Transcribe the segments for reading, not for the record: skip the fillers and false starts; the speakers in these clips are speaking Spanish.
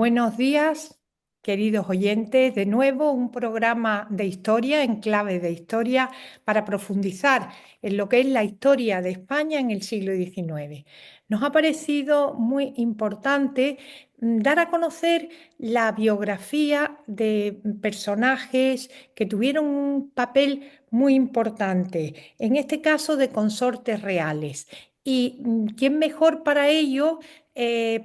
Buenos días, queridos oyentes. De nuevo, un programa de historia en clave de historia para profundizar en lo que es la historia de España en el siglo XIX. Nos ha parecido muy importante dar a conocer la biografía de personajes que tuvieron un papel muy importante, en este caso de consortes reales. ¿Y quién mejor para ello?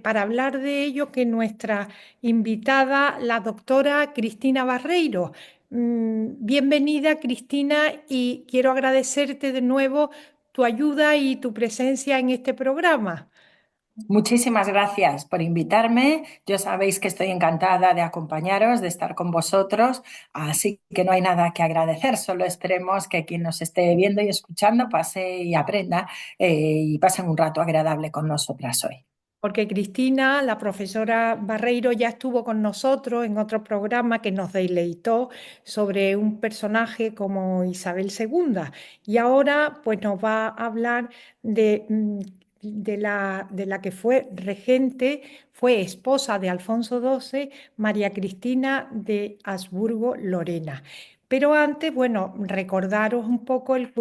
Para hablar de ello que nuestra invitada, la doctora Cristina Barreiro. Bienvenida, Cristina, y quiero agradecerte de nuevo tu ayuda y tu presencia en este programa. Muchísimas gracias por invitarme. Yo sabéis que estoy encantada de acompañaros, de estar con vosotros, así que no hay nada que agradecer. Solo esperemos que quien nos esté viendo y escuchando pase y aprenda y pasen un rato agradable con nosotras hoy. Porque Cristina, la profesora Barreiro, ya estuvo con nosotros en otro programa que nos deleitó sobre un personaje como Isabel II. Y ahora pues nos va a hablar de la que fue regente, fue esposa de Alfonso XII, María Cristina de Habsburgo-Lorena. Pero antes, bueno, recordaros un poco el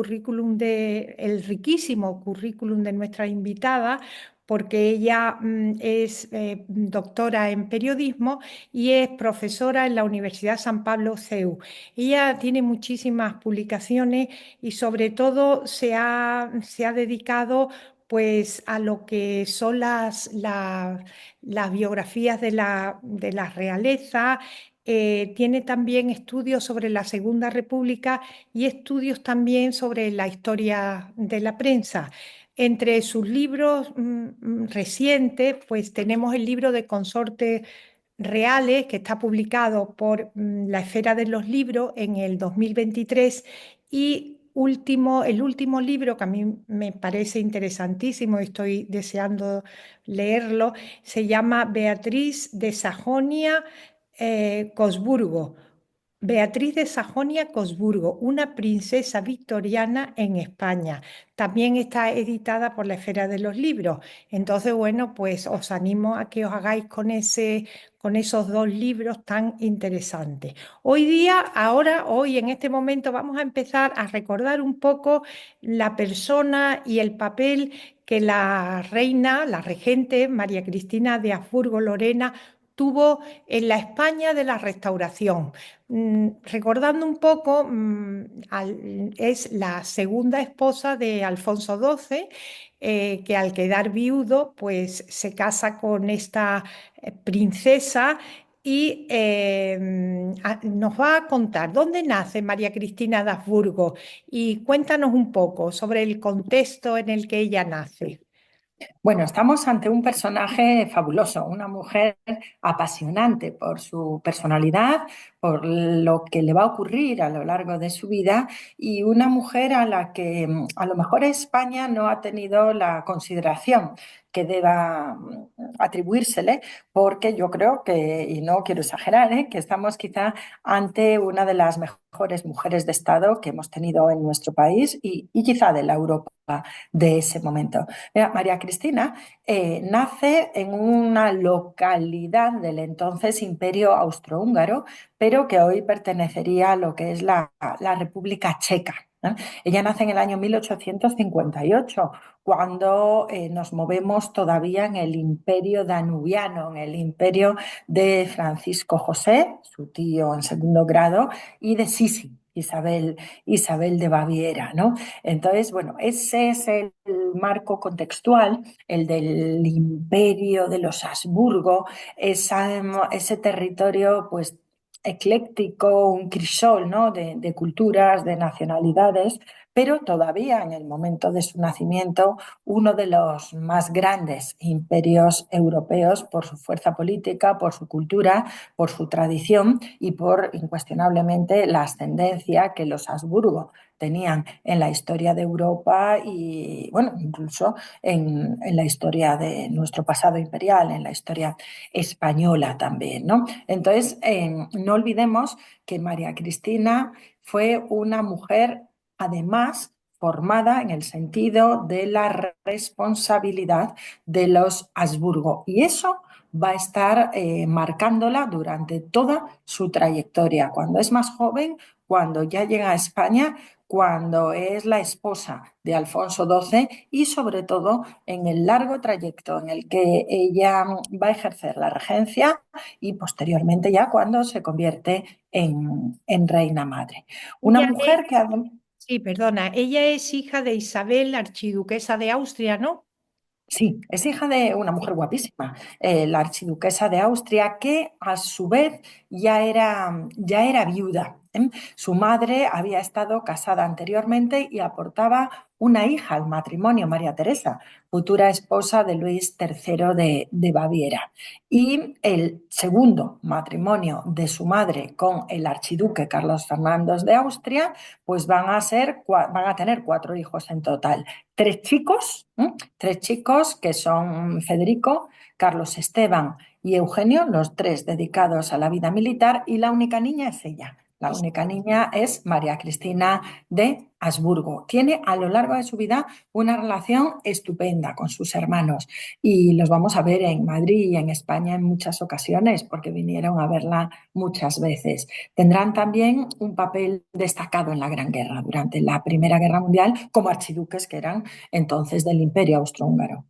riquísimo currículum de nuestra invitada, porque ella es doctora en periodismo y es profesora en la Universidad San Pablo CEU. Ella tiene muchísimas publicaciones y sobre todo se ha dedicado pues a lo que son las biografías de la realeza. Tiene también estudios sobre la Segunda República y estudios también sobre la historia de la prensa. Entre sus libros recientes, pues tenemos el libro de Consortes Reales, que está publicado por La Esfera de los Libros en el 2023, y el último libro que a mí me parece interesantísimo y estoy deseando leerlo, se llama Beatriz de Sajonia-Cosburgo. Beatriz de Sajonia-Cosburgo, una princesa victoriana en España. También está editada por la Esfera de los Libros. Entonces, bueno, pues os animo a que os hagáis con esos dos libros tan interesantes. Hoy día, hoy en este momento, vamos a empezar a recordar un poco la persona y el papel que la reina, la regente María Cristina de Habsburgo-Lorena tuvo en la España de la Restauración. Recordando un poco, es la segunda esposa de Alfonso XII, que al quedar viudo, pues se casa con esta princesa y nos va a contar dónde nace María Cristina de Habsburgo y cuéntanos un poco sobre el contexto en el que ella nace. Bueno, estamos ante un personaje fabuloso, una mujer apasionante por su personalidad, por lo que le va a ocurrir a lo largo de su vida y una mujer a la que a lo mejor España no ha tenido la consideración que deba atribuírsele, porque yo creo que, y no quiero exagerar, que estamos quizá ante una de las mejores mujeres de Estado que hemos tenido en nuestro país y quizá de la Europa de ese momento. Mira, María Cristina nace en una localidad del entonces Imperio Austrohúngaro, pero que hoy pertenecería a lo que es la República Checa, ¿no? Ella nace en el año 1858, cuando nos movemos todavía en el Imperio Danubiano, en el imperio de Francisco José, su tío en segundo grado, y de Sisi, Isabel de Baviera, ¿no? Entonces, bueno, ese es el marco contextual, el del imperio de los Habsburgo, ese territorio pues ecléctico, un crisol, ¿no? de culturas, de nacionalidades, pero todavía en el momento de su nacimiento uno de los más grandes imperios europeos por su fuerza política, por su cultura, por su tradición y por incuestionablemente la ascendencia que los Habsburgo tenían en la historia de Europa y, bueno, incluso en la historia de nuestro pasado imperial, en la historia española también, ¿no? Entonces, no olvidemos que María Cristina fue una mujer, además, formada en el sentido de la responsabilidad de los Habsburgo. Y eso va a estar marcándola durante toda su trayectoria. Cuando es más joven, cuando ya llega a España, cuando es la esposa de Alfonso XII y sobre todo en el largo trayecto en el que ella va a ejercer la regencia y posteriormente ya cuando se convierte en reina madre. Una Ella mujer que... sí, perdona, ella es hija de Isabel, archiduquesa de Austria, ¿no? Sí, es hija de una mujer guapísima, la archiduquesa de Austria, que a su vez ya era viuda. ¿Eh? Su madre había estado casada anteriormente y aportaba una hija al matrimonio, María Teresa, futura esposa de Luis III de Baviera. Y el segundo matrimonio de su madre con el archiduque Carlos Fernando de Austria, pues van a tener cuatro hijos en total. Tres chicos, ¿eh? Tres chicos que son Federico, Carlos Esteban y Eugenio, los tres dedicados a la vida militar, y la única niña es ella. La única niña es María Cristina de Habsburgo. Tiene a lo largo de su vida una relación estupenda con sus hermanos y los vamos a ver en Madrid y en España en muchas ocasiones porque vinieron a verla muchas veces. Tendrán también un papel destacado en la Gran Guerra durante la Primera Guerra Mundial como archiduques que eran entonces del Imperio Austrohúngaro.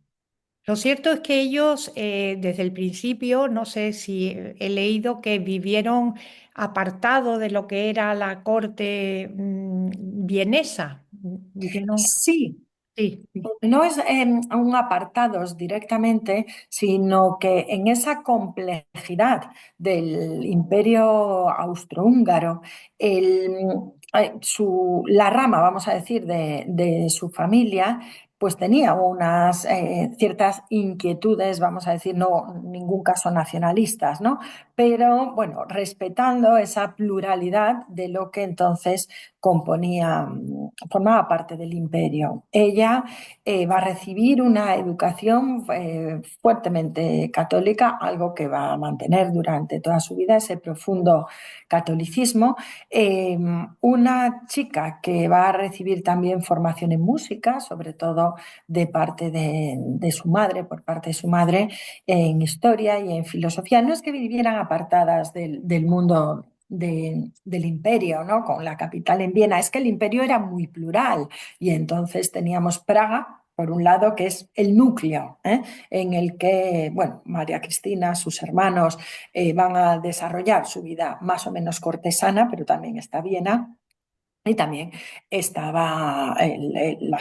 Lo cierto es que ellos desde el principio, no sé si he leído que vivieron apartado de lo que era la corte vienesa. Vivieron, Sí, sí, no es un apartados directamente, sino que en esa complejidad del imperio austrohúngaro, la rama, vamos a decir, de su familia, pues tenía unas ciertas inquietudes, vamos a decir, no en ningún caso nacionalistas, ¿no? Pero bueno, respetando esa pluralidad de lo que entonces componía, formaba parte del imperio. Ella va a recibir una educación fuertemente católica, algo que va a mantener durante toda su vida, ese profundo catolicismo. Una chica que va a recibir también formación en música, sobre todo de parte de su madre, por parte de su madre, en historia y en filosofía. No es que vivieran apartadas del mundo del imperio, ¿no? Con la capital en Viena. Es que el imperio era muy plural y entonces teníamos Praga, por un lado, que es el núcleo, en el que, bueno, María Cristina, sus hermanos van a desarrollar su vida más o menos cortesana, pero también está Viena. Y también estaba la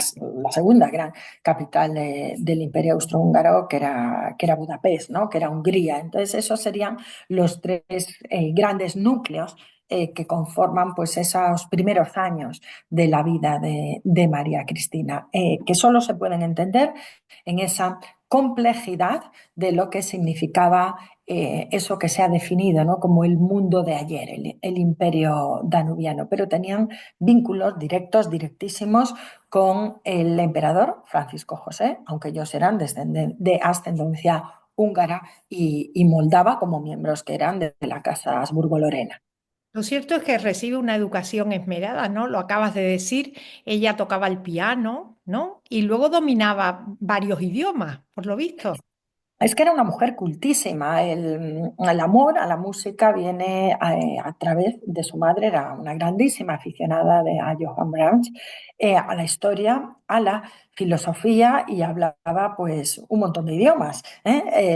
segunda gran capital del Imperio Austrohúngaro, que era Budapest, ¿no? Que era Hungría. Entonces, esos serían los tres grandes núcleos que conforman pues, esos primeros años de la vida de María Cristina, que solo se pueden entender en esa complejidad de lo que significaba eso que se ha definido, ¿no? Como el mundo de ayer, el imperio danubiano, pero tenían vínculos directos, directísimos con el emperador Francisco José, aunque ellos eran de ascendencia húngara y moldava como miembros que eran de la casa Habsburgo-Lorena. lo cierto es que recibe una educación esmerada, ¿no? Lo acabas de decir, ella tocaba el piano, ¿no? Y luego dominaba varios idiomas, por lo visto. Es que era una mujer cultísima. El amor a la música viene a través de su madre, era una grandísima aficionada a Johann Brahms, a la historia, a la filosofía y hablaba pues un montón de idiomas.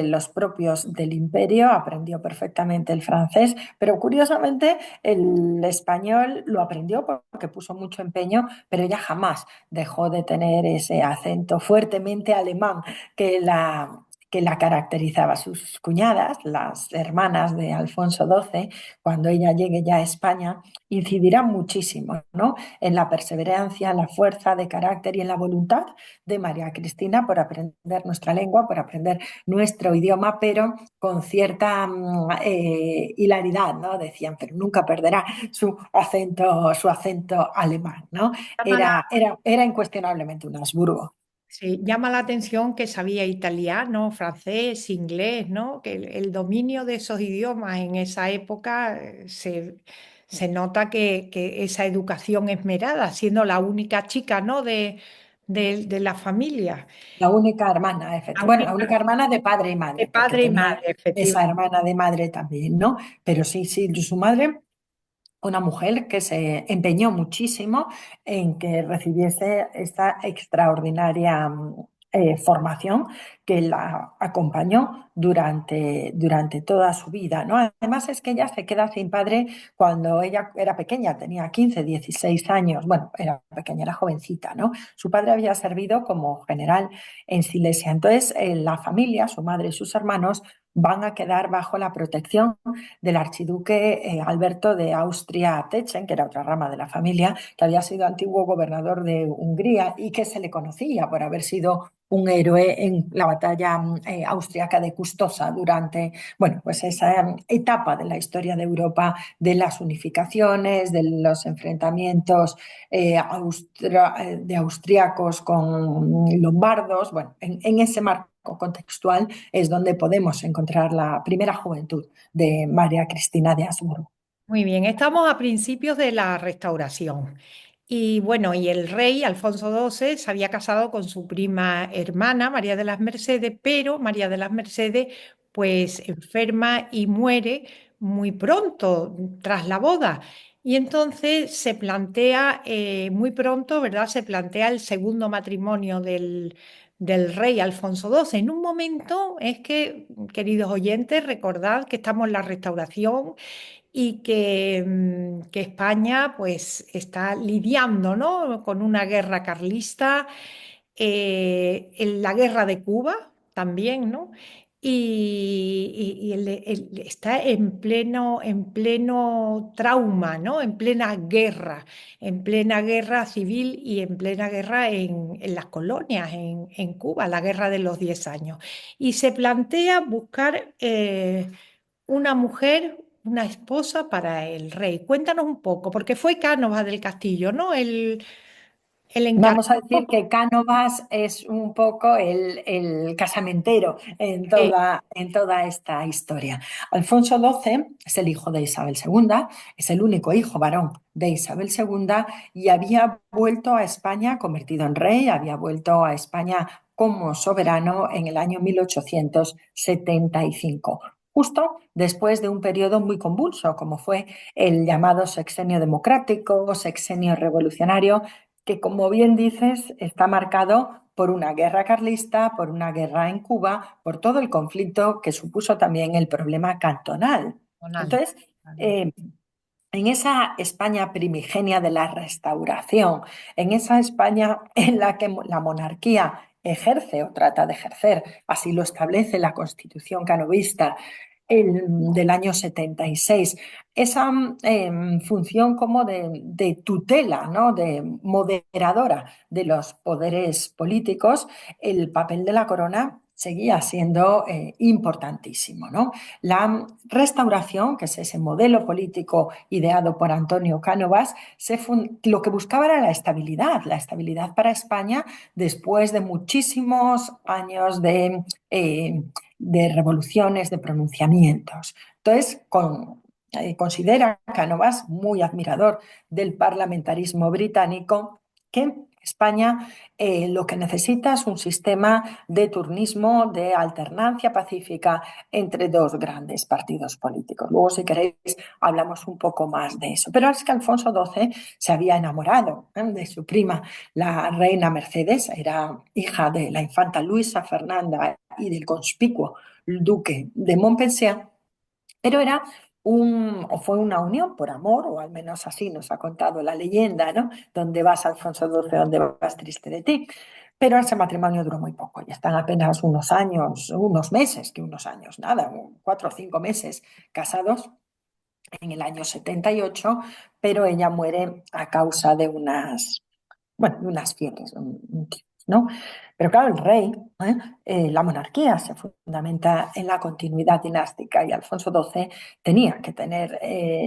Los propios del imperio, aprendió perfectamente el francés, pero curiosamente el español lo aprendió porque puso mucho empeño, pero ella jamás dejó de tener ese acento fuertemente alemán que la caracterizaba. Sus cuñadas, las hermanas de Alfonso XII, cuando ella llegue ya a España, incidirán muchísimo, ¿no? En la perseverancia, en la fuerza de carácter y en la voluntad de María Cristina por aprender nuestra lengua, por aprender nuestro idioma, pero con cierta hilaridad, ¿no? Decían, pero nunca perderá su acento alemán, ¿no? Llama la, Era incuestionablemente un Habsburgo. sí, llama la atención que sabía italiano, francés, inglés, ¿no? Que el dominio de esos idiomas en esa época se nota que esa educación esmerada, siendo la única chica, ¿no? de la familia. La única hermana, La bueno, la única única hermana de padre y de madre, porque padre y madre, tenía esa efectivamente. hermana de madre también, ¿no? Pero sí, sí, su madre, una mujer que se empeñó muchísimo en que recibiese esta extraordinaria formación que la acompañó durante toda su vida, ¿no? Además es que ella se queda sin padre cuando ella era pequeña, tenía 15, 16 años, bueno, era pequeña, era jovencita, ¿no? Su padre había servido como general en Silesia, entonces la familia, su madre y sus hermanos van a quedar bajo la protección del archiduque Alberto de Austria-Teschen, que era otra rama de la familia, que había sido antiguo gobernador de Hungría y que se le conocía por haber sido un héroe en la batalla austriaca de Custoza durante, bueno, pues esa etapa de la historia de Europa, de las unificaciones, de los enfrentamientos de austriacos con lombardos, bueno, en ese marco contextual es donde podemos encontrar la primera juventud de María Cristina de Habsburgo. Muy bien, estamos a principios de la Restauración. Y bueno, y el rey Alfonso XII se había casado con su prima hermana, María de las Mercedes, pero María de las Mercedes pues enferma y muere muy pronto tras la boda. Y entonces se plantea muy pronto, ¿verdad? Se plantea el segundo matrimonio del rey Alfonso XII. En un momento es que, queridos oyentes, recordad que estamos en la Restauración y que España pues está lidiando, ¿no? Con una guerra carlista, en la guerra de Cuba también, ¿no? Y está en pleno trauma, ¿no? En plena guerra civil y en plena guerra en las colonias, en Cuba, la guerra de los 10 años. Y se plantea buscar una mujer, una esposa para el rey. Cuéntanos un poco, porque fue Cánovas del Castillo, ¿no? El Vamos a encargado. decir que Cánovas es un poco el casamentero Eh, en toda esta historia. Alfonso XII es el hijo de Isabel II, es el único hijo varón de Isabel II y había vuelto a España convertido en rey, había vuelto a España como soberano en el año 1875, justo después de un periodo muy convulso, como fue el llamado sexenio democrático, sexenio revolucionario, que como bien dices está marcado por una guerra carlista, por una guerra en Cuba, por todo el conflicto que supuso también el problema cantonal. Personal. Entonces, eh, en esa España primigenia de la Restauración, en esa España en la que la monarquía ejerce o trata de ejercer, así lo establece la Constitución canovista del año 76, esa función como de tutela, ¿no? De moderadora de los poderes políticos, el papel de la corona seguía siendo importantísimo, ¿no? La restauración, que es ese modelo político ideado por Antonio Cánovas, lo que buscaba era la estabilidad para España después de muchísimos años de revoluciones, de pronunciamientos. Entonces, considera Cánovas, muy admirador del parlamentarismo británico, que España lo que necesita es un sistema de turnismo, de alternancia pacífica entre dos grandes partidos políticos. Luego, si queréis, hablamos un poco más de eso. Pero es que Alfonso XII se había enamorado de su prima, la reina Mercedes, era hija de la infanta Luisa Fernanda y del conspicuo duque de Montpensier, pero o fue una unión por amor, o al menos así nos ha contado la leyenda, ¿no? Donde vas, Alfonso XII, donde vas triste de ti. Pero ese matrimonio duró muy poco, y están apenas unos años, unos meses, que unos años, nada, 4 o 5 meses casados en el año 78, pero ella muere a causa de unas fiebres, ¿no? Pero claro, el rey, la monarquía se fundamenta en la continuidad dinástica y Alfonso XII tenía que tener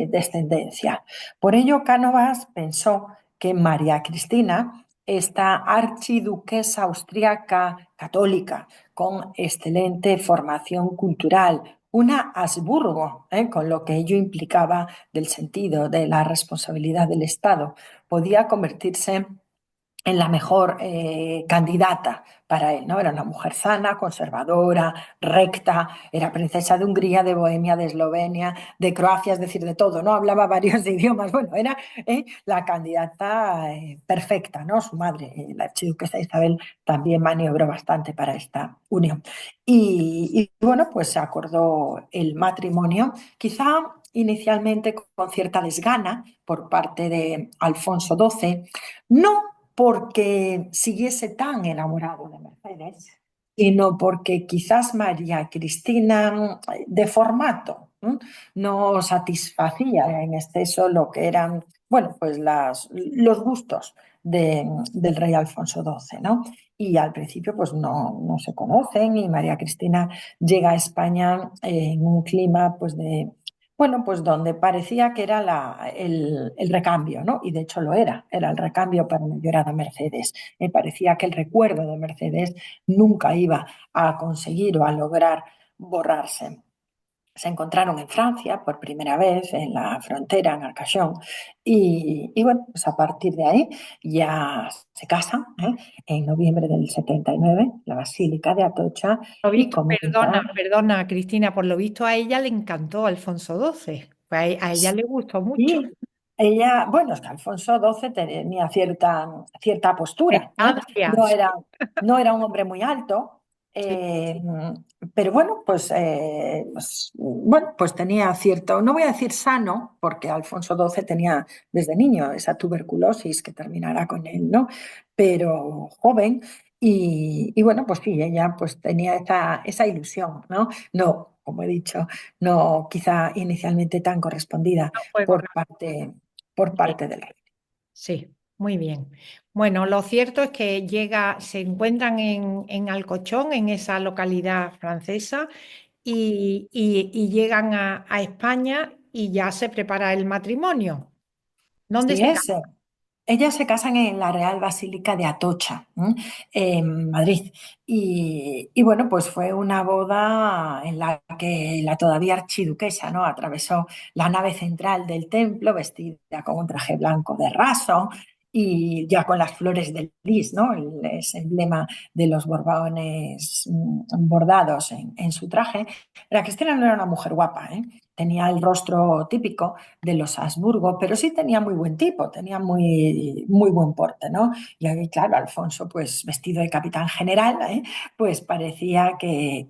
descendencia. Por ello, Cánovas pensó que María Cristina, esta archiduquesa austríaca católica con excelente formación cultural, una Habsburgo, con lo que ello implicaba del sentido, de la responsabilidad del Estado. Podía convertirse en la mejor candidata para él, ¿no? Era una mujer sana, conservadora, recta, era princesa de Hungría, de Bohemia, de Eslovenia, de Croacia, es decir, de todo, ¿no? Hablaba varios idiomas, bueno, era la candidata perfecta, ¿no? Su madre, la archiduquesa Isabel, también maniobró bastante para esta unión. Bueno, pues se acordó el matrimonio, quizá inicialmente con cierta desgana por parte de Alfonso XII, no porque siguiese tan enamorado de Mercedes, sino porque quizás María Cristina de formato no satisfacía en exceso lo que eran, bueno, pues los gustos del rey Alfonso XII, ¿no? Y al principio pues no se conocen y María Cristina llega a España en un clima pues de bueno, pues donde parecía que era el recambio, ¿no? Y de hecho lo era el recambio para la llorada Mercedes. Me parecía que el recuerdo de Mercedes nunca iba a conseguir o a lograr borrarse. Se encontraron en Francia por primera vez, en la frontera, en Arcachón, bueno, pues a partir de ahí ya se casan, en noviembre del 79, la Basílica de Atocha, Lo y visto, perdona, comienza. perdona, Cristina, por lo visto a ella le encantó Alfonso XII. Pues a ella le gustó mucho. Sí, ella, bueno, es que Alfonso XII tenía cierta postura, ¿eh? Estancia, No sí, era, no era un hombre muy alto, sí. pero bueno, bueno, pues tenía cierto, no voy a decir sano, porque Alfonso XII tenía desde niño esa tuberculosis que terminará con él, ¿no? Pero joven, bueno, pues sí, ella pues tenía esa ilusión, ¿no? No, como he dicho, no quizá inicialmente tan correspondida No fue por correcto. parte, por Sí, parte del rey. sí, muy bien. Bueno, lo cierto es que se encuentran en Alcochón, en esa localidad francesa, y llegan a España y ya se prepara el matrimonio. ¿Dónde Sí se es. Ellas se casan en la Real Basílica de Atocha, en Madrid. Bueno, pues fue una boda en la que la todavía archiduquesa, ¿no? Atravesó la nave central del templo vestida con un traje blanco de raso y ya con las flores del lis, ¿no? Ese emblema de los Borbones bordados en su traje. La Cristina no era una mujer guapa, ¿eh? Tenía el rostro típico de los Habsburgo, pero sí tenía muy buen tipo, tenía muy buen porte, ¿no? Y ahí, claro, Alfonso, pues vestido de capitán general, pues parecía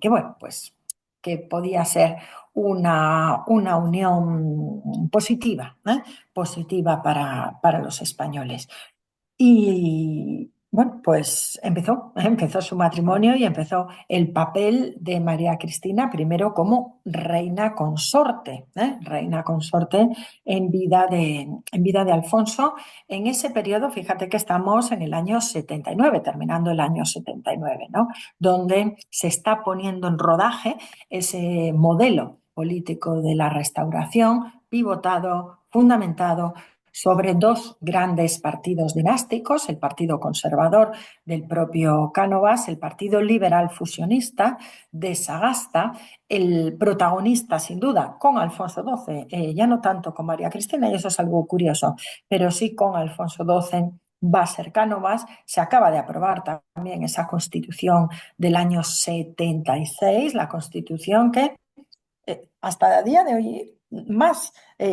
bueno, pues que podía ser una unión positiva, positiva para los españoles. Y bueno, pues empezó su matrimonio y empezó el papel de María Cristina primero como reina consorte en vida de Alfonso. En ese periodo, fíjate que estamos en el año 79, terminando el año 79, ¿no? Donde se está poniendo en rodaje ese modelo político de la restauración, pivotado, fundamentado sobre dos grandes partidos dinásticos, el Partido Conservador del propio Cánovas, el Partido Liberal Fusionista de Sagasta, el protagonista sin duda con Alfonso XII, ya no tanto con María Cristina, y eso es algo curioso, pero sí con Alfonso XII va a ser Cánovas. Se acaba de aprobar también esa constitución del año 76, la constitución que hasta el día de hoy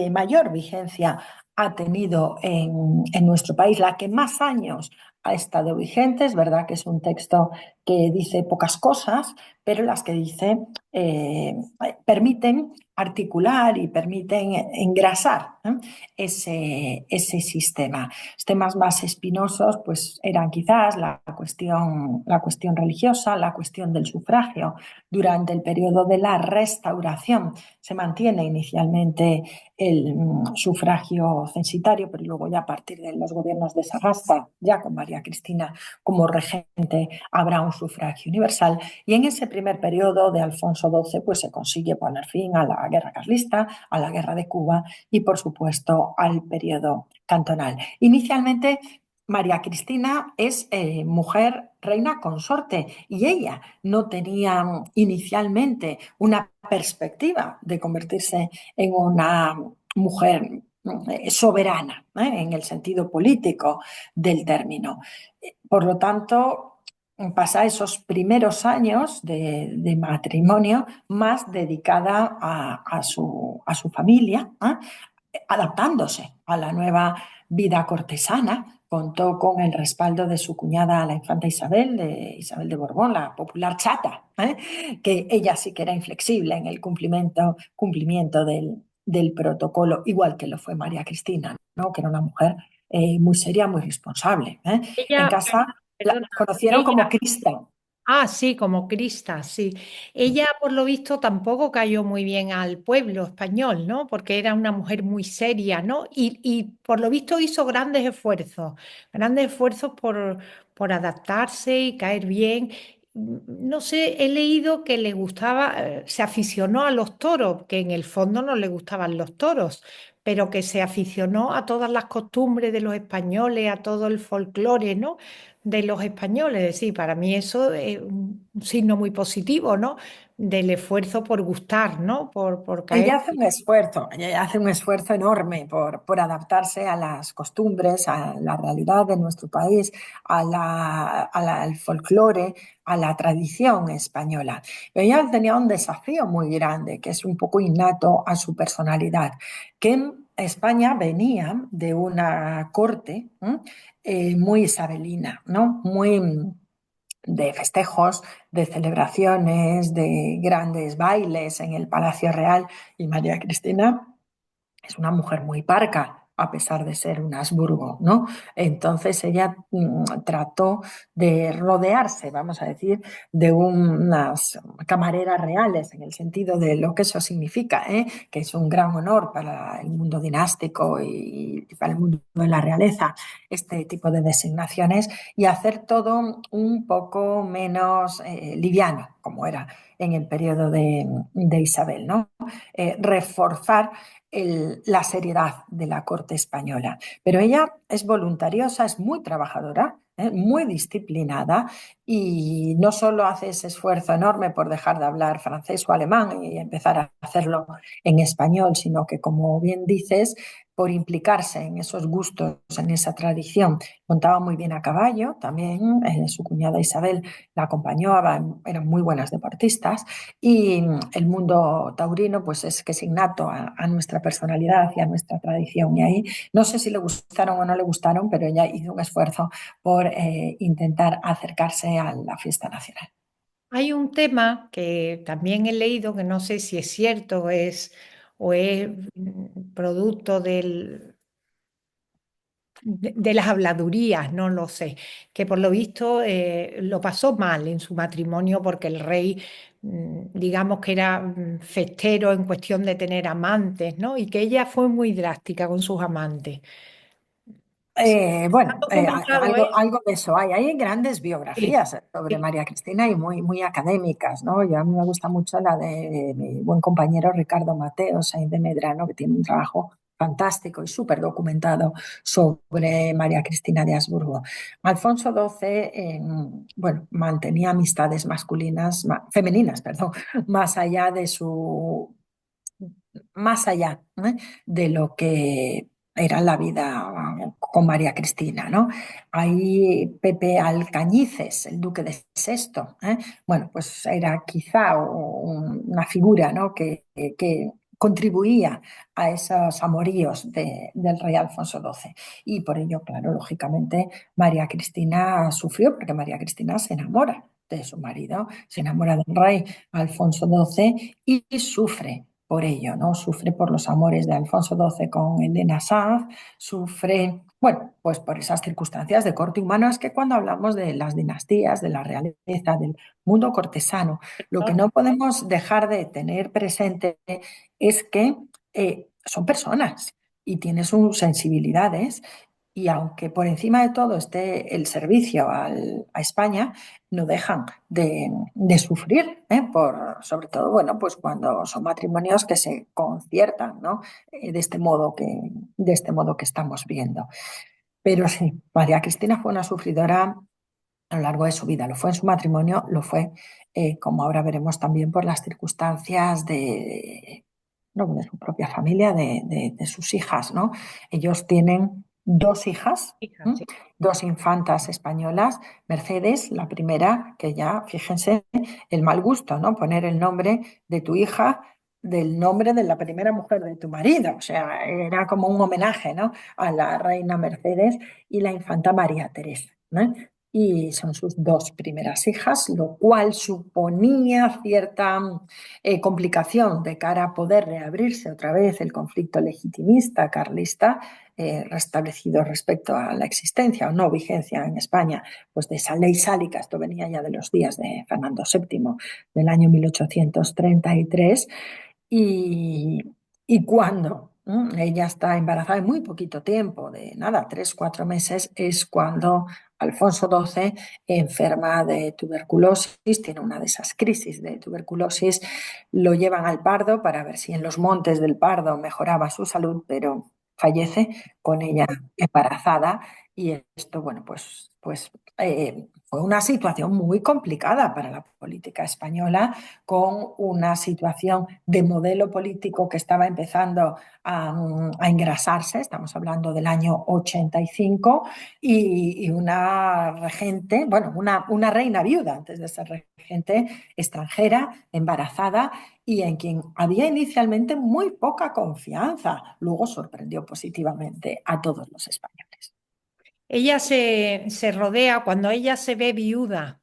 mayor vigencia ha tenido en nuestro país, la que más años ha estado vigente. Es verdad que es un texto que dice pocas cosas, pero las que dice permiten articular y permiten engrasar, ese sistema. Los temas más espinosos pues, eran quizás la cuestión religiosa, la cuestión del sufragio. Durante el periodo de la Restauración se mantiene inicialmente el sufragio censitario, pero luego ya a partir de los gobiernos de Sagasta, ya con María Cristina como regente, habrá un sufragio universal. Y en ese primer periodo de Alfonso XII pues se consigue poner fin a la guerra carlista, a la guerra de Cuba y por supuesto al periodo cantonal. Inicialmente María Cristina es mujer reina consorte y ella no tenía inicialmente una perspectiva de convertirse en una mujer soberana, en el sentido político del término. Por lo tanto, pasa esos primeros años de matrimonio más dedicada a su familia, adaptándose a la nueva vida cortesana. Contó con el respaldo de su cuñada, la infanta Isabel, de Isabel de Borbón, la popular chata, que ella sí que era inflexible en el cumplimiento del protocolo, igual que lo fue María Cristina, ¿no? Que era una mujer muy seria, muy responsable. En Ella, casa la perdona, conocieron como ella, Cristian. sí, como Crista, sí. Ella, por lo visto, tampoco cayó muy bien al pueblo español, ¿no? Porque era una mujer muy seria, ¿no? Y por lo visto hizo grandes esfuerzos por adaptarse y caer bien. No sé, he leído que le gustaba, se aficionó a los toros, que en el fondo no le gustaban los toros, pero que se aficionó a todas las costumbres de los españoles, a todo el folclore, ¿no? De los españoles. Sí, para mí eso es un signo muy positivo, ¿no? Del esfuerzo por gustar, ¿no? Por caer. Ella hace un esfuerzo enorme por adaptarse a las costumbres, a la realidad de nuestro país, al folclore, a la tradición española. Pero ella tenía un desafío muy grande, que es un poco innato a su personalidad, que en España venía de una corte muy isabelina, ¿no? Muy de festejos, de celebraciones, de grandes bailes en el Palacio Real. Y María Cristina es una mujer muy parca, a pesar de ser un Habsburgo, ¿no? Entonces ella trató de rodearse, vamos a decir, de unas camareras reales, en el sentido de lo que eso significa, que es un gran honor para el mundo dinástico y para el mundo de la realeza, este tipo de designaciones, y hacer todo un poco menos liviano, como era en el periodo de Isabel, ¿no? Reforzar la seriedad de la corte española. Pero ella es voluntariosa, es muy trabajadora, muy disciplinada y no solo hace ese esfuerzo enorme por dejar de hablar francés o alemán y empezar a hacerlo en español, sino que, como bien dices, por implicarse en esos gustos, en esa tradición. Montaba muy bien a caballo, también su cuñada Isabel la acompañó, eran muy buenas deportistas y el mundo taurino pues es que es innato a nuestra personalidad y a nuestra tradición. Y ahí no sé si le gustaron o no le gustaron, pero ella hizo un esfuerzo por intentar acercarse a la fiesta nacional. Hay un tema que también he leído, que no sé si es cierto o es producto de las habladurías, no lo sé, que por lo visto lo pasó mal en su matrimonio porque el rey, digamos que era festero en cuestión de tener amantes, ¿no? Y que ella fue muy drástica con sus amantes. Está Bueno, documentado, algo, ¿eh? algo de eso hay. Hay grandes Sí, biografías sobre sí. María Cristina y muy, muy académicas, ¿no? A mí me gusta mucho la de mi buen compañero Ricardo Mateo, Sainz de Medrano, que tiene un trabajo fantástico y súper documentado sobre María Cristina de Habsburgo. Alfonso XII, bueno, mantenía amistades masculinas, femeninas, perdón, más allá de su más allá, de lo que era la vida con María Cristina, ¿no? Ahí Pepe Alcañices, el duque de Sexto, bueno, pues era quizá una figura, ¿no? que contribuía a esos amoríos del rey Alfonso XII. Y por ello, claro, lógicamente, María Cristina sufrió, porque María Cristina se enamora de su marido, se enamora del rey Alfonso XII y sufre por ello, ¿no? Sufre por los amores de Alfonso XII con Elena Sanz, sufre, bueno, pues por esas circunstancias de corte humano. Es que cuando hablamos de las dinastías, de la realeza, del mundo cortesano, lo que no podemos dejar de tener presente es que son personas y tienen sus sensibilidades y aunque por encima de todo esté el servicio a España, no dejan de sufrir, sobre todo, bueno, pues cuando son matrimonios que se conciertan, ¿no? De este modo que estamos viendo. Pero sí, María Cristina fue una sufridora a lo largo de su vida. Lo fue en su matrimonio, lo fue, como ahora veremos también, por las circunstancias no, de su propia familia, de sus hijas, ¿no? Ellos tienen dos hijas, Hija, ¿m? sí. Dos infantas españolas. Mercedes, la primera, que ya, fíjense, el mal gusto, ¿no? Poner el nombre de tu hija del nombre de la primera mujer de tu marido. O sea, era como un homenaje, ¿no? A la reina Mercedes y la infanta María Teresa, ¿no? Y son sus dos primeras hijas, lo cual suponía cierta complicación de cara a poder reabrirse otra vez el conflicto legitimista carlista, restablecido respecto a la existencia o no vigencia en España, pues de esa ley sálica. Esto venía ya de los días de Fernando VII, del año 1833, y, y cuando ella está embarazada en muy poquito tiempo, de nada, 3, 4 meses, es cuando Alfonso XII enferma de tuberculosis, tiene una de esas crisis de tuberculosis, lo llevan al Pardo para ver si en los montes del Pardo mejoraba su salud, pero fallece con ella embarazada. Y esto, bueno, fue una situación muy complicada para la política española, con una situación de modelo político que estaba empezando a engrasarse. Estamos hablando del año 85, y una regente, bueno, una reina viuda antes de ser regente, extranjera, embarazada, y en quien había inicialmente muy poca confianza. Luego sorprendió positivamente a todos los españoles. Ella se rodea, cuando ella se ve viuda,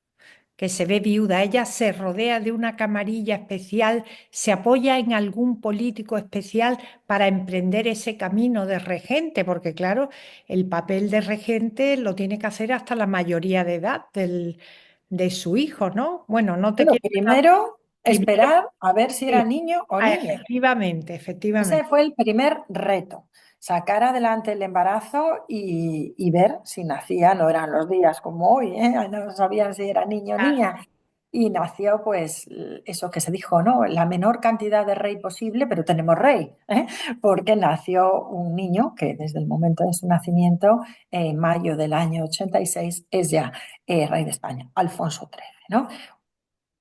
que se ve viuda, ella se rodea de una camarilla especial, se apoya en algún político especial para emprender ese camino de regente, porque claro, el papel de regente lo tiene que hacer hasta la mayoría de edad de su hijo, ¿no? Bueno, no te Bueno, quiero... primero Primero, esperar a ver si era sí, niño o niña. efectivamente, Ese efectivamente. fue el primer reto, sacar adelante el embarazo y ver si nacía. No eran los días como hoy, ¿eh? No sabían si era niño o niña. Y nació, pues, eso que se dijo, ¿no? La menor cantidad de rey posible, pero tenemos rey, ¿eh? Porque nació un niño que desde el momento de su nacimiento, en mayo del año 86, es ya rey de España, Alfonso XIII, ¿no?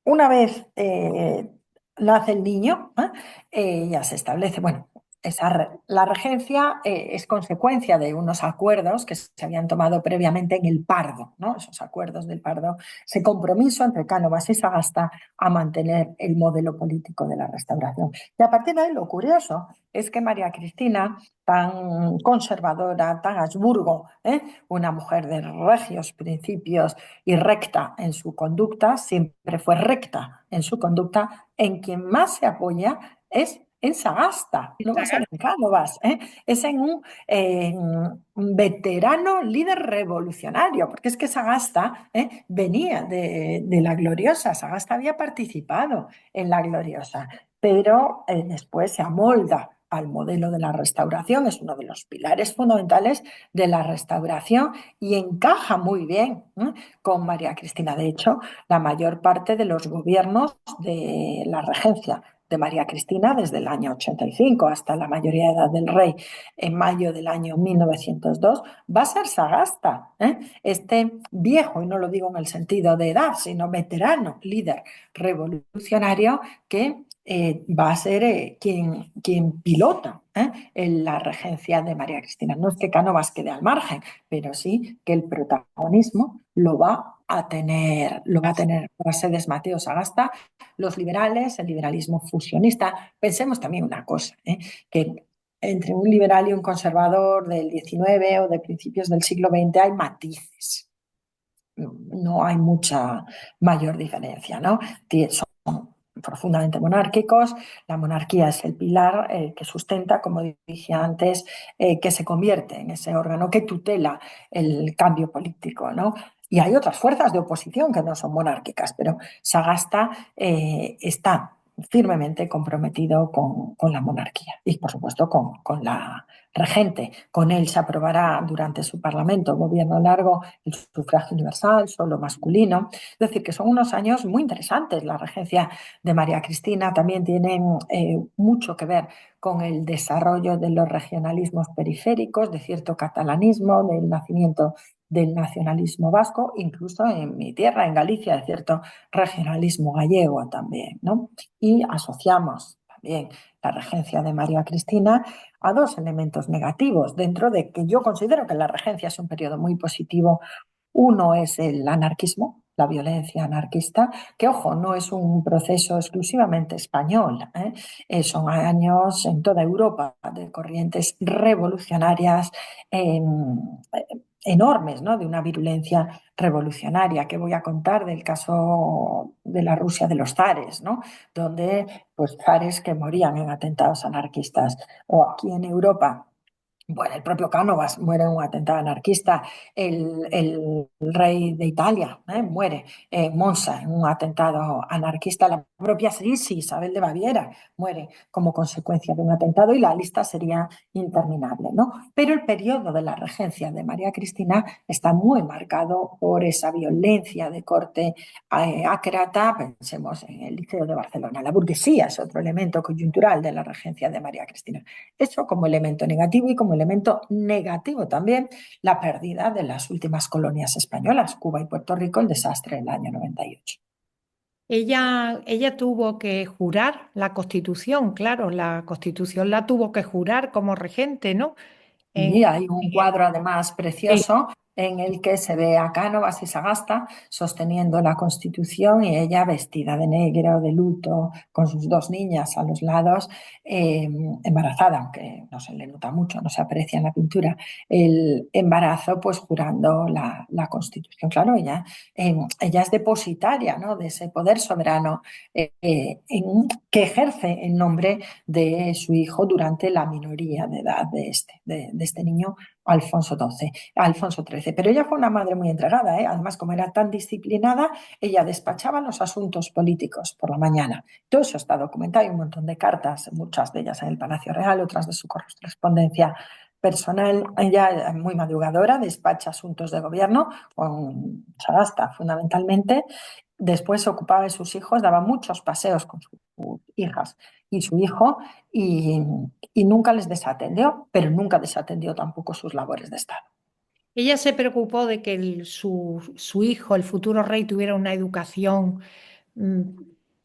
Una vez nace el niño, ya se establece, bueno, la regencia es consecuencia de unos acuerdos que se habían tomado previamente en el Pardo, ¿no? Esos acuerdos del Pardo, ese compromiso entre Cánovas y Sagasta a mantener el modelo político de la Restauración. Y a partir de ahí, lo curioso es que María Cristina, tan conservadora, tan Habsburgo, una mujer de regios principios y recta en su conducta, siempre fue recta en su conducta, en quien más se apoya es en Sagasta, no va a ser en Cánovas, es en un veterano líder revolucionario, porque es que Sagasta venía de la Gloriosa. Sagasta había participado en la Gloriosa, pero después se amolda al modelo de la Restauración, es uno de los pilares fundamentales de la Restauración, y encaja muy bien con María Cristina. De hecho, la mayor parte de los gobiernos de la regencia de María Cristina, desde el año 85 hasta la mayoría de edad del rey en mayo del año 1902, va a ser Sagasta, este viejo, y no lo digo en el sentido de edad, sino veterano líder revolucionario, que va a ser quien pilota en la regencia de María Cristina. No es que Cánovas quede al margen, pero sí que el protagonismo lo va a tener Mercedes Mateo Sagasta, los liberales, el liberalismo fusionista. Pensemos también una cosa, que entre un liberal y un conservador del XIX o de principios del siglo XX hay matices, no hay mucha mayor diferencia, ¿no? Son profundamente monárquicos, la monarquía es el pilar que sustenta, como dije antes, que se convierte en ese órgano que tutela el cambio político, ¿no? Y hay otras fuerzas de oposición que no son monárquicas, pero Sagasta está firmemente comprometido con la monarquía y, por supuesto, con la regente. Con él se aprobará durante su parlamento gobierno largo el sufragio universal, solo masculino. Es decir, que son unos años muy interesantes. La regencia de María Cristina también tiene mucho que ver con el desarrollo de los regionalismos periféricos, de cierto catalanismo, del nacimiento del nacionalismo vasco, incluso en mi tierra, en Galicia, de cierto regionalismo gallego también, ¿no? Y asociamos también la regencia de María Cristina a dos elementos negativos, dentro de que yo considero que la regencia es un periodo muy positivo. Uno es el anarquismo, la violencia anarquista, que, ojo, no es un proceso exclusivamente español, ¿eh? Son años en toda Europa de corrientes revolucionarias eh, enormes, ¿no? De una virulencia revolucionaria que voy a contar del caso de la Rusia de los zares, ¿no? Donde pues zares que morían en atentados anarquistas, o aquí en Europa. Bueno, el propio Cánovas muere en un atentado anarquista, el rey de Italia muere en Monza en un atentado anarquista, la propia Sisi, Isabel de Baviera, muere como consecuencia de un atentado y la lista sería interminable, ¿no? Pero el periodo de la regencia de María Cristina está muy marcado por esa violencia de corte ácrata. Pensemos en el Liceo de Barcelona. La burguesía es otro elemento coyuntural de la regencia de María Cristina. Eso como elemento negativo, y como elemento negativo también la pérdida de las últimas colonias españolas, Cuba y Puerto Rico, el desastre del año 98. Ella tuvo que jurar la Constitución, claro, la Constitución la tuvo que jurar como regente, ¿no? En, Y hay un en cuadro además el- precioso en el que se ve a Cánovas y Sagasta sosteniendo la Constitución y ella vestida de negro, de luto, con sus dos niñas a los lados, embarazada, aunque no se le nota mucho, no se aprecia en la pintura, el embarazo, pues jurando la Constitución. Claro, ella es depositaria, ¿no? De ese poder soberano que ejerce en nombre de su hijo durante la minoría de edad de este niño, Alfonso XIII. Pero ella fue una madre muy entregada, ¿eh? Además, como era tan disciplinada, ella despachaba los asuntos políticos por la mañana. Todo eso está documentado, hay un montón de cartas, muchas de ellas en el Palacio Real, otras de su correspondencia personal. Ella, muy madrugadora, despacha asuntos de gobierno con Sagasta fundamentalmente. Después se ocupaba de sus hijos, daba muchos paseos con sus hijas y su hijo, y, y nunca les desatendió, pero nunca desatendió tampoco sus labores de Estado. Ella se preocupó de que su hijo, el futuro rey, tuviera una educación mm,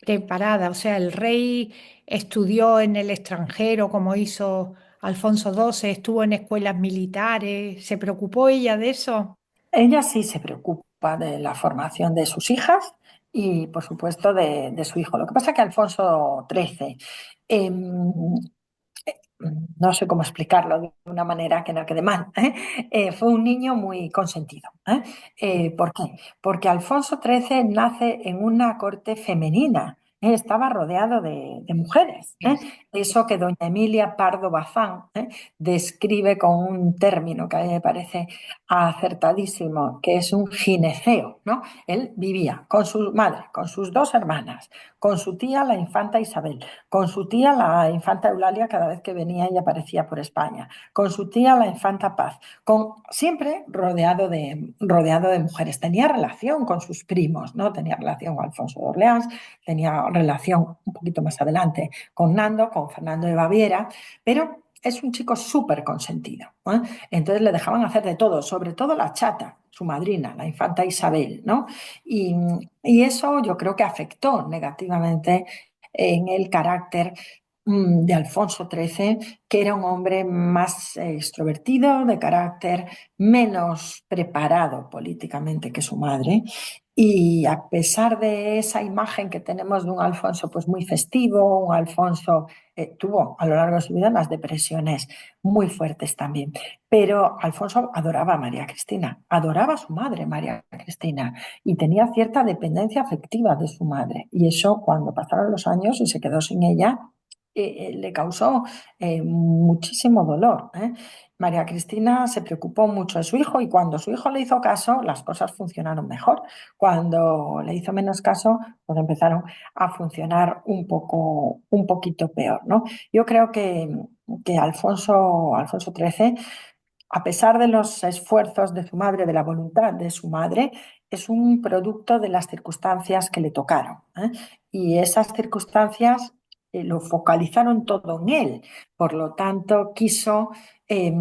preparada. O sea, el rey estudió en el extranjero, como hizo Alfonso XII, estuvo en escuelas militares. ¿Se preocupó ella de eso? Ella sí se preocupa de la formación de sus hijas y, por supuesto, de su hijo. Lo que pasa es que Alfonso XIII, eh, no sé cómo explicarlo de una manera que no quede mal, fue un niño muy consentido. ¿Por qué? Porque Alfonso XIII nace en una corte femenina. Estaba rodeado de mujeres. Eso que doña Emilia Pardo Bazán describe con un término que a mí me parece acertadísimo, que es un gineceo, ¿no? Él vivía con su madre, con sus dos hermanas, con su tía la infanta Isabel, con su tía la infanta Eulalia cada vez que venía y aparecía por España, con su tía la infanta Paz, siempre rodeado de mujeres. Tenía relación con sus primos, ¿no? Tenía relación con Alfonso de Orleans, tenía relación un poquito más adelante con Nando, con Fernando de Baviera, pero es un chico súper consentido, ¿eh? Entonces le dejaban hacer de todo, sobre todo la chata, su madrina, la infanta Isabel, ¿no? Y, y eso yo creo que afectó negativamente en el carácter de Alfonso XIII, que era un hombre más extrovertido, de carácter menos preparado políticamente que su madre. Y a pesar de esa imagen que tenemos de un Alfonso pues muy festivo, un Alfonso tuvo a lo largo de su vida unas depresiones muy fuertes también. Pero Alfonso adoraba a María Cristina, adoraba a su madre María Cristina y tenía cierta dependencia afectiva de su madre. Y eso, cuando pasaron los años y se quedó sin ella, le causó muchísimo dolor, ¿eh? María Cristina se preocupó mucho de su hijo y cuando su hijo le hizo caso, las cosas funcionaron mejor. Cuando le hizo menos caso, pues empezaron a funcionar un poquito peor, ¿no? Yo creo que Alfonso XIII, a pesar de los esfuerzos de su madre, de la voluntad de su madre, es un producto de las circunstancias que le tocaron, ¿eh? Y esas circunstancias lo focalizaron todo en él. Por lo tanto, quiso eh,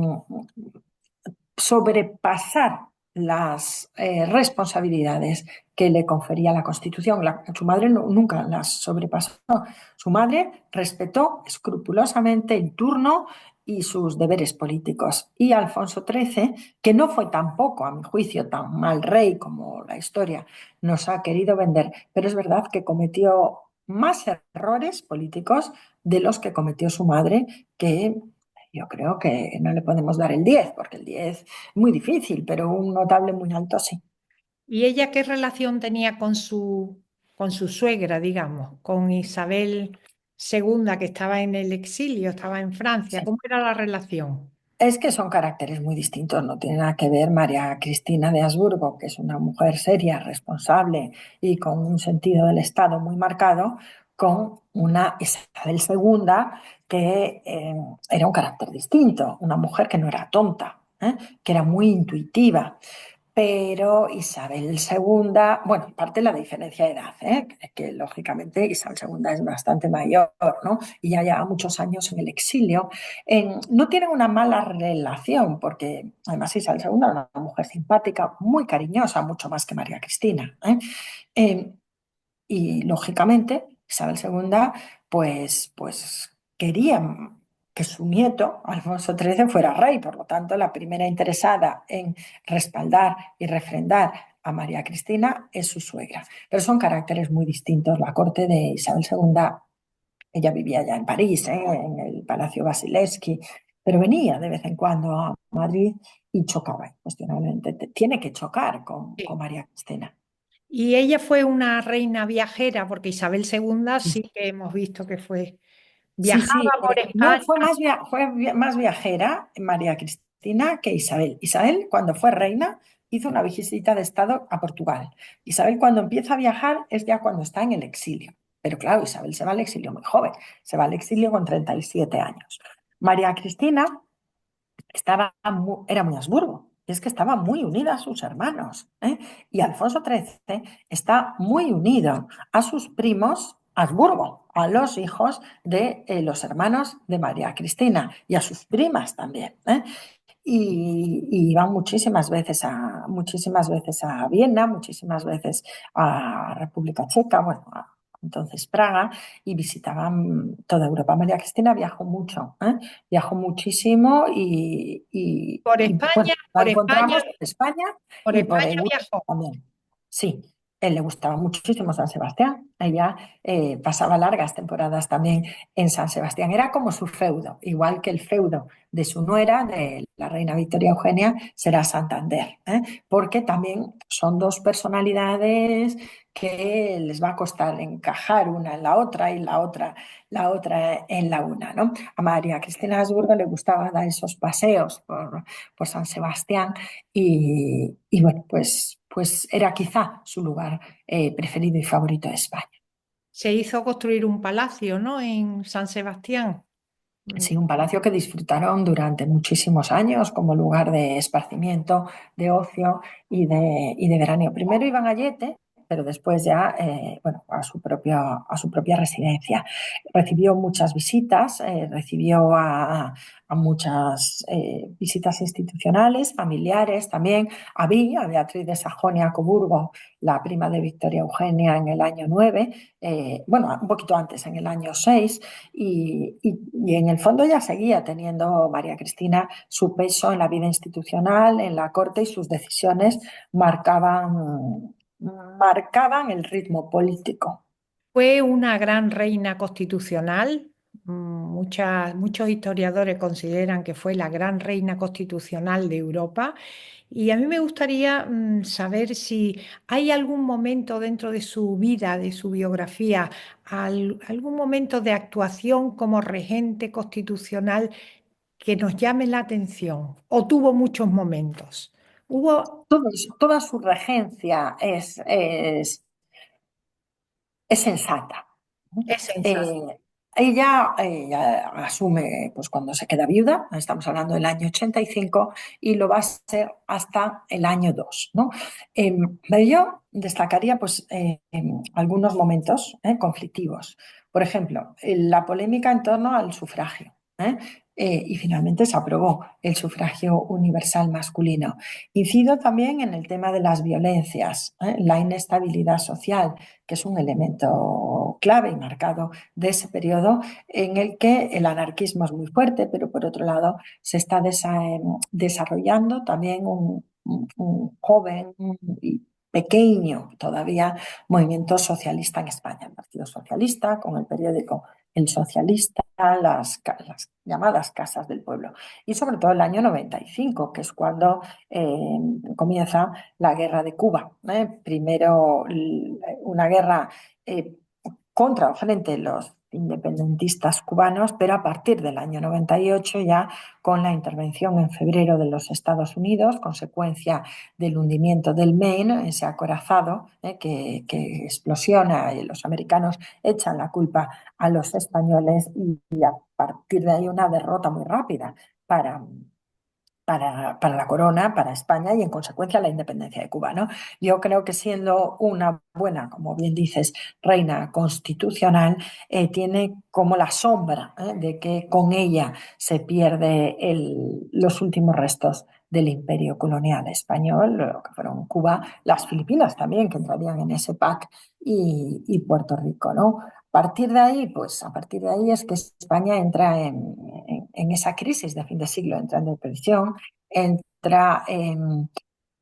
sobrepasar las responsabilidades que le confería la Constitución. Su madre nunca las sobrepasó. Su madre respetó escrupulosamente el turno y sus deberes políticos. Y Alfonso XIII, que no fue tampoco, a mi juicio, tan mal rey como la historia nos ha querido vender, pero es verdad que cometió más errores políticos de los que cometió su madre, que yo creo que no le podemos dar el 10 porque el 10 es muy difícil, pero un notable muy alto sí. ¿Y ella qué relación tenía con su suegra, digamos, con Isabel II, que estaba en el exilio, estaba en Francia? Sí. ¿Cómo era la relación? Es que son caracteres muy distintos, no tiene nada que ver María Cristina de Habsburgo, que es una mujer seria, responsable y con un sentido del Estado muy marcado, con una Isabel segunda que era un carácter distinto, una mujer que no era tonta, que era muy intuitiva. Pero Isabel II, bueno, parte la diferencia de edad, que lógicamente Isabel II es bastante mayor, ¿no? Y ya lleva muchos años en el exilio. No tienen una mala relación, porque además Isabel II era una mujer simpática, muy cariñosa, mucho más que María Cristina, ¿eh? Eh, y lógicamente, Isabel II, pues quería que su nieto, Alfonso XIII, fuera rey. Por lo tanto, la primera interesada en respaldar y refrendar a María Cristina es su suegra. Pero son caracteres muy distintos. La corte de Isabel II, ella vivía ya en París, en el Palacio Basilevsky, pero venía de vez en cuando a Madrid y chocaba, cuestionablemente. Tiene que chocar con Sí. María Cristina. Y ella fue una reina viajera, porque Isabel II sí que hemos visto que fue, Sí, viajaba sí, por no, España. más viajera María Cristina que Isabel. Isabel, cuando fue reina, hizo una visita de Estado a Portugal. Isabel, cuando empieza a viajar, es ya cuando está en el exilio. Pero claro, Isabel se va al exilio muy joven, se va al exilio con 37 años. María Cristina era muy Habsburgo, es que estaba muy unida a sus hermanos, ¿eh? Y Alfonso XIII está muy unido a sus primos Habsburgo, a los hijos de los hermanos de María Cristina y a sus primas también, ¿eh? Y iban muchísimas veces a Viena, muchísimas veces a República Checa, bueno, entonces Praga, y visitaban toda Europa. María Cristina viajó mucho, ¿eh? Viajó muchísimo bueno, la Por España, encontramos por España por y por España Europa viajó. también. Sí, él le gustaba muchísimo San Sebastián. Ella pasaba largas temporadas también en San Sebastián. Era como su feudo, igual que el feudo de su nuera, de la reina Victoria Eugenia, será Santander, ¿eh? Porque también son dos personalidades que les va a costar encajar una en la otra y la otra en la una, ¿no? A María Cristina Habsburgo le gustaba dar esos paseos por San Sebastián y bueno, pues era quizá su lugar preferido y favorito de España. Se hizo construir un palacio, ¿no? En San Sebastián. Mm. Sí, un palacio que disfrutaron durante muchísimos años como lugar de esparcimiento, de ocio y de veraneo. Primero iban a Yete, pero después ya bueno, a su propia residencia. Recibió muchas visitas, recibió a muchas visitas institucionales, familiares también. A Beatriz de Sajonia-Coburgo, la prima de Victoria Eugenia en el año 9, bueno, un poquito antes, en el año 6 y en el fondo ya seguía teniendo María Cristina su peso en la vida institucional, en la corte y sus decisiones marcaban el ritmo político. Fue una gran reina constitucional. Muchos historiadores consideran que fue la gran reina constitucional de Europa. Y a mí me gustaría saber si hay algún momento dentro de su vida, de su biografía, algún momento de actuación como regente constitucional que nos llame la atención, o tuvo muchos momentos. Hubo, Toda su regencia es sensata. es sensato. Eh, ella asume, pues cuando se queda viuda, estamos hablando del año 85, y lo va a ser hasta el año 2, ¿no? Pero yo destacaría pues, algunos momentos conflictivos. Por ejemplo, la polémica en torno al sufragio. ¿eh? Y finalmente se aprobó el sufragio universal masculino. Incido también en el tema de las violencias, la inestabilidad social, que es un elemento clave y marcado de ese periodo en el que el anarquismo es muy fuerte, pero por otro lado se está desarrollando también un joven y pequeño todavía movimiento socialista en España, el Partido Socialista, con el periódico El Socialista, las llamadas Casas del Pueblo. Y sobre todo el año 95, que es cuando comienza la guerra de Cuba. Primero una guerra eh, contra frente los independentistas cubanos, pero a partir del año 98 ya con la intervención en febrero de los Estados Unidos, consecuencia del hundimiento del Maine, ese acorazado que explosiona y los americanos echan la culpa a los españoles y a partir de ahí una derrota muy rápida para, para la corona, para España y en consecuencia la independencia de Cuba, ¿no? Yo creo que siendo una buena, como bien dices, reina constitucional, tiene como la sombra de que con ella se pierde los últimos restos del imperio colonial español, lo que fueron Cuba, las Filipinas también, que entrarían en ese pack, y Puerto Rico, ¿no? Partir de ahí, pues a partir de ahí es que España entra en esa crisis de fin de siglo, entra en depresión, entra en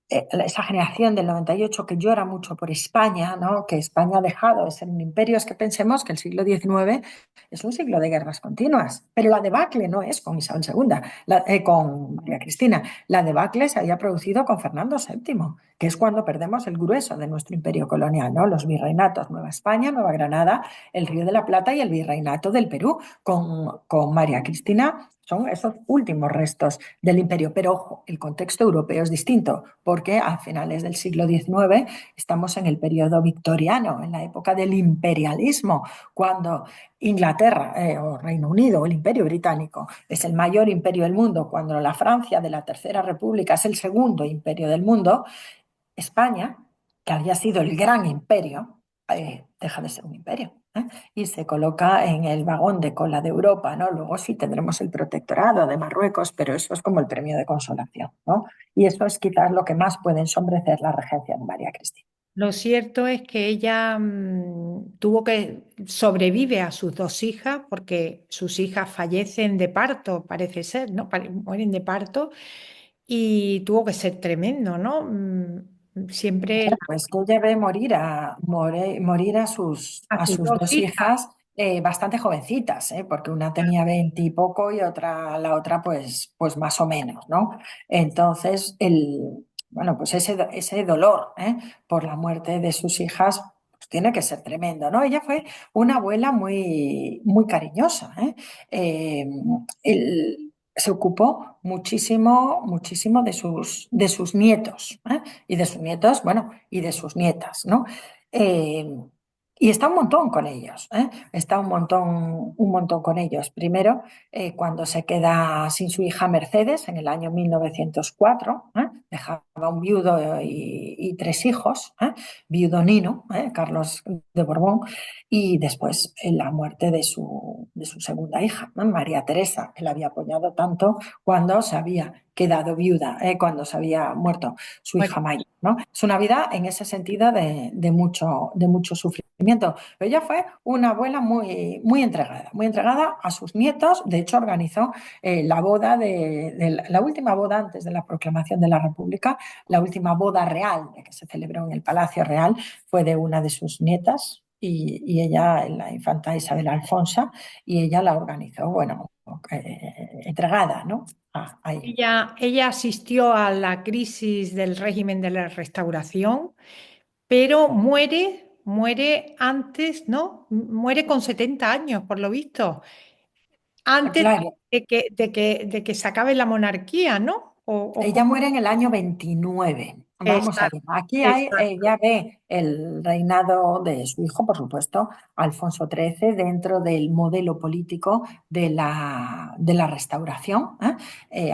esa generación del 98 que llora mucho por España, ¿no? Que España ha dejado de ser un imperio. Es que pensemos que el siglo XIX es un siglo de guerras continuas, pero la debacle no es con Isabel II, con María Cristina. La debacle se había producido con Fernando VII, que es cuando perdemos el grueso de nuestro imperio colonial, ¿no? Los virreinatos, Nueva España, Nueva Granada, el Río de la Plata y el virreinato del Perú, con María Cristina. Son esos últimos restos del imperio. Pero ojo, el contexto europeo es distinto, porque a finales del siglo XIX estamos en el periodo victoriano, en la época del imperialismo, cuando Inglaterra o Reino Unido o el imperio británico es el mayor imperio del mundo, cuando la Francia de la Tercera República es el segundo imperio del mundo. España, que había sido el gran imperio, deja de ser un imperio, y se coloca en el vagón de cola de Europa, ¿no? Luego sí tendremos el protectorado de Marruecos, pero eso es como el premio de consolación, ¿no? Y eso es quizás lo que más puede ensombrecer la regencia de María Cristina. Lo cierto es que ella tuvo que sobrevive a sus dos hijas porque sus hijas fallecen de parto, parece ser, ¿no? Mueren de parto y tuvo que ser tremendo, ¿no? Siempre Pues que ella ve morir a a sus sus dos dos hijas. hijas bastante jovencitas, porque una tenía 20 y poco y la otra pues más o menos, ¿no? Entonces, bueno, pues ese dolor por la muerte de sus hijas pues tiene que ser tremendo, ¿no? Ella fue una abuela muy cariñosa, ¿eh? Eh, Se ocupó muchísimo de sus nietos, y de sus nietos, bueno, y de sus nietas, ¿no? Eh, y está un montón con ellos, está un montón con ellos. Primero, cuando se queda sin su hija Mercedes en el año 1904, dejaba un viudo y tres hijos, viudo Nino, Carlos de Borbón, y después la muerte de su segunda hija, ¿no? María Teresa, que la había apoyado tanto cuando se había quedado viuda, cuando se había muerto su Bueno, hija mayor, ¿no? Es una vida en ese sentido de mucho sufrimiento. Pero ella fue una abuela muy entregada a sus nietos. De hecho, organizó la boda la última boda antes de la proclamación de la República, la última boda real que se celebró en el Palacio Real fue de una de sus nietas, y ella, la infanta Isabel Alfonsa, y ella la organizó, bueno, entregada, ¿no? A ello. Ella asistió a la crisis del régimen de la Restauración, pero muere antes, ¿no? Muere con 70 años, por lo visto, antes Claro. de que se acabe la monarquía, ¿no? O Ella cómo. muere en el año 29. Vamos a ver, Exacto, aquí hay, exacto. ya ve el reinado de su hijo, por supuesto, Alfonso XIII, dentro del modelo político de la Restauración,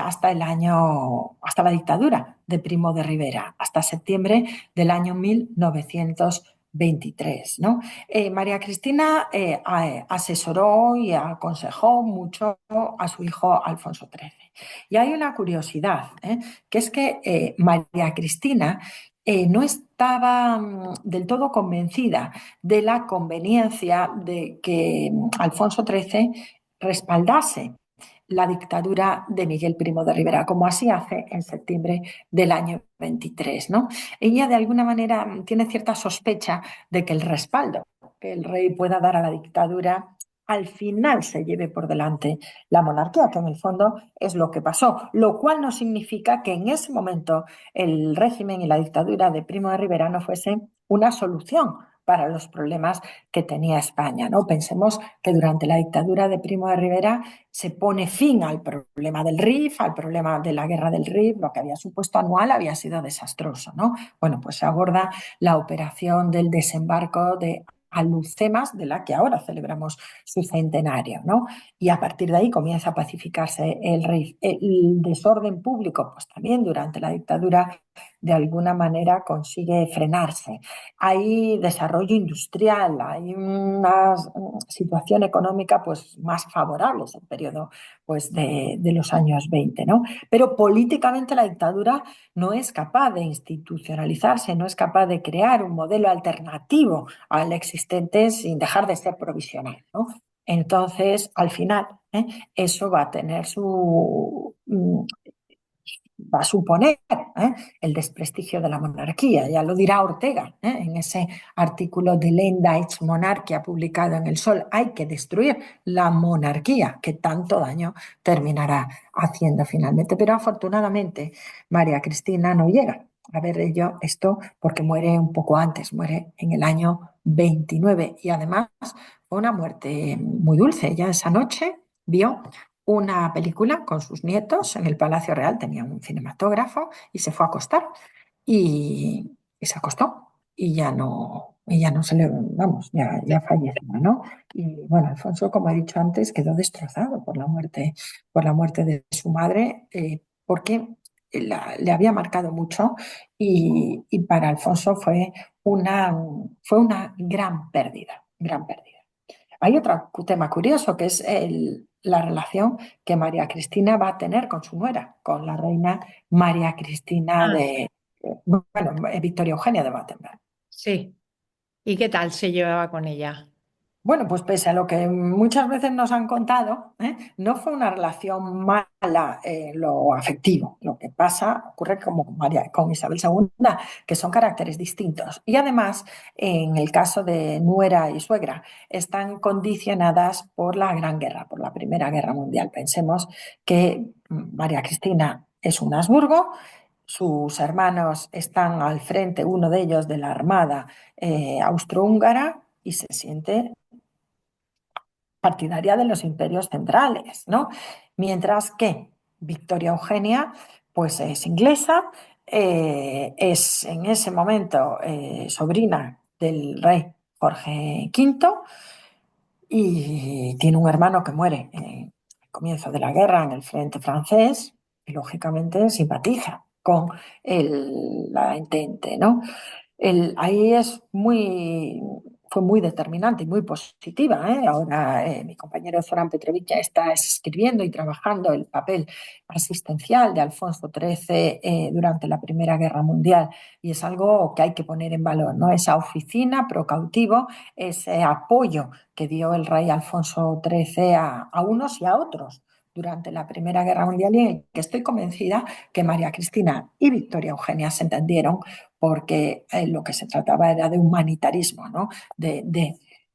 hasta hasta la dictadura de Primo de Rivera, hasta septiembre del año 1923, ¿no? María Cristina asesoró y aconsejó mucho a su hijo Alfonso XIII. Y hay una curiosidad, que es que María Cristina no estaba del todo convencida de la conveniencia de que Alfonso XIII respaldase la dictadura de Miguel Primo de Rivera, como así hace en septiembre del año 23, ¿no? Ella de alguna manera tiene cierta sospecha de que el respaldo que el rey pueda dar a la dictadura al final se lleve por delante la monarquía, que en el fondo es lo que pasó, lo cual no significa que en ese momento el régimen y la dictadura de Primo de Rivera no fuesen una solución para los problemas que tenía España, ¿no? Pensemos que durante la dictadura de Primo de Rivera se pone fin al problema del RIF, al problema de la guerra del RIF, lo que había supuesto anual había sido desastroso, ¿no? Bueno, pues se aborda la operación del desembarco de Alhucemas, de la que ahora celebramos su centenario, ¿no? Y a partir de ahí comienza a pacificarse el desorden público, pues también durante la dictadura de alguna manera consigue frenarse. Hay desarrollo industrial, hay una situación económica pues más favorable, es el periodo pues de los años 20, ¿no? Pero políticamente la dictadura no es capaz de institucionalizarse, no es capaz de crear un modelo alternativo al existente sin dejar de ser provisional, ¿no? Entonces, al final, eso va a suponer el desprestigio de la monarquía. Ya lo dirá Ortega en ese artículo de Lenda ex monarquia publicado en El Sol. Hay que destruir la monarquía, que tanto daño terminará haciendo finalmente. Pero afortunadamente, María Cristina no llega a ver ello esto porque muere un poco antes, muere en el año 29 y además fue una muerte muy dulce. Ya esa noche vio una película con sus nietos en el Palacio Real, tenía un cinematógrafo y se fue a acostar y se acostó y ya no se le, vamos, ya falleció, ¿no? Y bueno, Alfonso, como he dicho antes, quedó destrozado por la muerte de su madre, porque le había marcado mucho y para Alfonso una, fue una gran pérdida, gran pérdida. Hay otro tema curioso que es la relación que María Cristina va a tener con su nuera, con la reina María Cristina Ah, bueno, Victoria Eugenia de Battenberg. sí. ¿Y qué tal se llevaba con ella? Bueno, pues pese a lo que muchas veces nos han contado, no fue una relación mala en lo afectivo. Lo que pasa ocurre como con Isabel II, que son caracteres distintos. Y además, en el caso de nuera y suegra, están condicionadas por la Gran Guerra, por la Primera Guerra Mundial. Pensemos que María Cristina es un Habsburgo. Sus hermanos están al frente, uno de ellos de la Armada austrohúngara, y se siente partidaria de los imperios centrales, ¿no? Mientras que Victoria Eugenia, pues es inglesa, es en ese momento sobrina del rey Jorge V y tiene un hermano que muere en el comienzo de la guerra en el frente francés y lógicamente simpatiza con la entente, ¿no? Ahí fue muy determinante y muy positiva, ¿eh? Ahora mi compañero Zoran Petrovich ya está escribiendo y trabajando el papel asistencial de Alfonso XIII durante la Primera Guerra Mundial y es algo que hay que poner en valor, ¿no? Esa oficina pro cautivo, ese apoyo que dio el rey Alfonso XIII a unos y a otros durante la Primera Guerra Mundial y en el que estoy convencida que María Cristina y Victoria Eugenia se entendieron porque lo que se trataba era de humanitarismo, ¿no?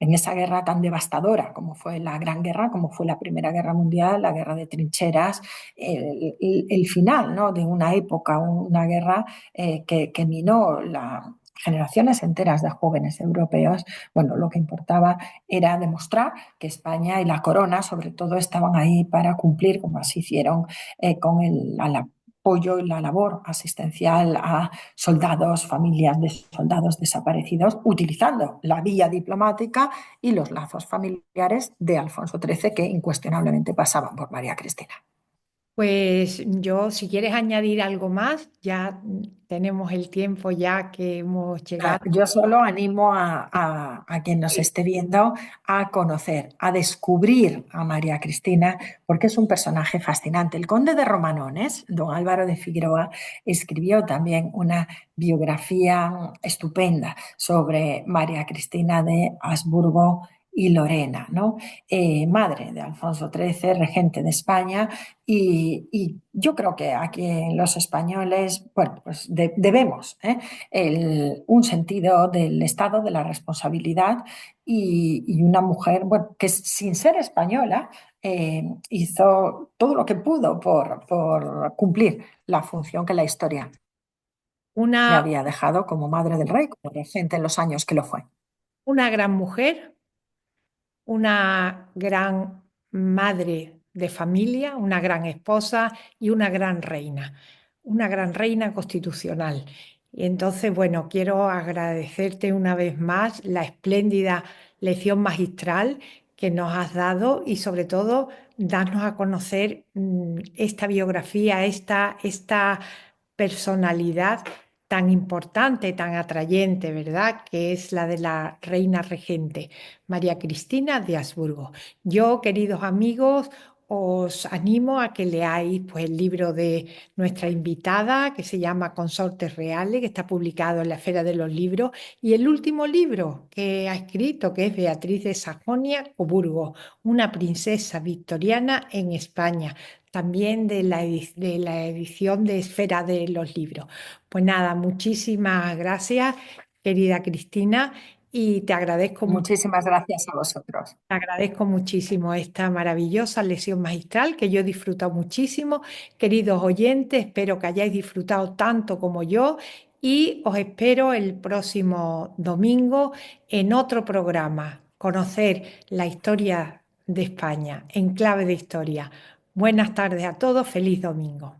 En esa guerra tan devastadora como fue la Gran Guerra, como fue la Primera Guerra Mundial, la guerra de trincheras, el final, ¿no? De una época, una guerra que minó generaciones enteras de jóvenes europeos. Bueno, lo que importaba era demostrar que España y la corona, sobre todo, estaban ahí para cumplir, como así hicieron con el apoyo y la labor asistencial a soldados, familias de soldados desaparecidos, utilizando la vía diplomática y los lazos familiares de Alfonso XIII, que incuestionablemente pasaban por María Cristina. Pues yo, si quieres añadir algo más, ya tenemos el tiempo ya que hemos llegado. Yo solo animo a quien nos Sí. esté viendo a conocer, a descubrir a María Cristina, porque es un personaje fascinante. El conde de Romanones, don Álvaro de Figueroa, escribió también una biografía estupenda sobre María Cristina de Habsburgo y Lorena, ¿no? Madre de Alfonso XIII, regente de España, y yo creo que aquí los españoles, bueno, pues debemos, un sentido del Estado, de la responsabilidad y una mujer, bueno, que sin ser española hizo todo lo que pudo por cumplir la función que la historia le Una, había dejado como madre del rey, como regente en los años que lo fue. una gran mujer, una gran madre de familia, una gran esposa y una gran reina constitucional. Y entonces, bueno, quiero agradecerte una vez más la espléndida lección magistral que nos has dado y sobre todo darnos a conocer esta biografía, esta personalidad tan importante, tan atrayente, ¿verdad? Que es la de la reina regente, María Cristina de Habsburgo. Yo, queridos amigos, os animo a que leáis pues, el libro de nuestra invitada, que se llama Consortes Reales, que está publicado en la Esfera de los Libros, y el último libro que ha escrito, que es Beatriz de Sajonia-Coburgo, una princesa victoriana en España, también de la edición de Esfera de los Libros. Pues nada, muchísimas gracias, querida Cristina, y Muchísimas gracias a vosotros. te agradezco muchísimo esta maravillosa lección magistral que yo he disfrutado muchísimo. Queridos oyentes, espero que hayáis disfrutado tanto como yo y os espero el próximo domingo en otro programa, conocer la historia de España en clave de historia. Buenas tardes a todos, feliz domingo.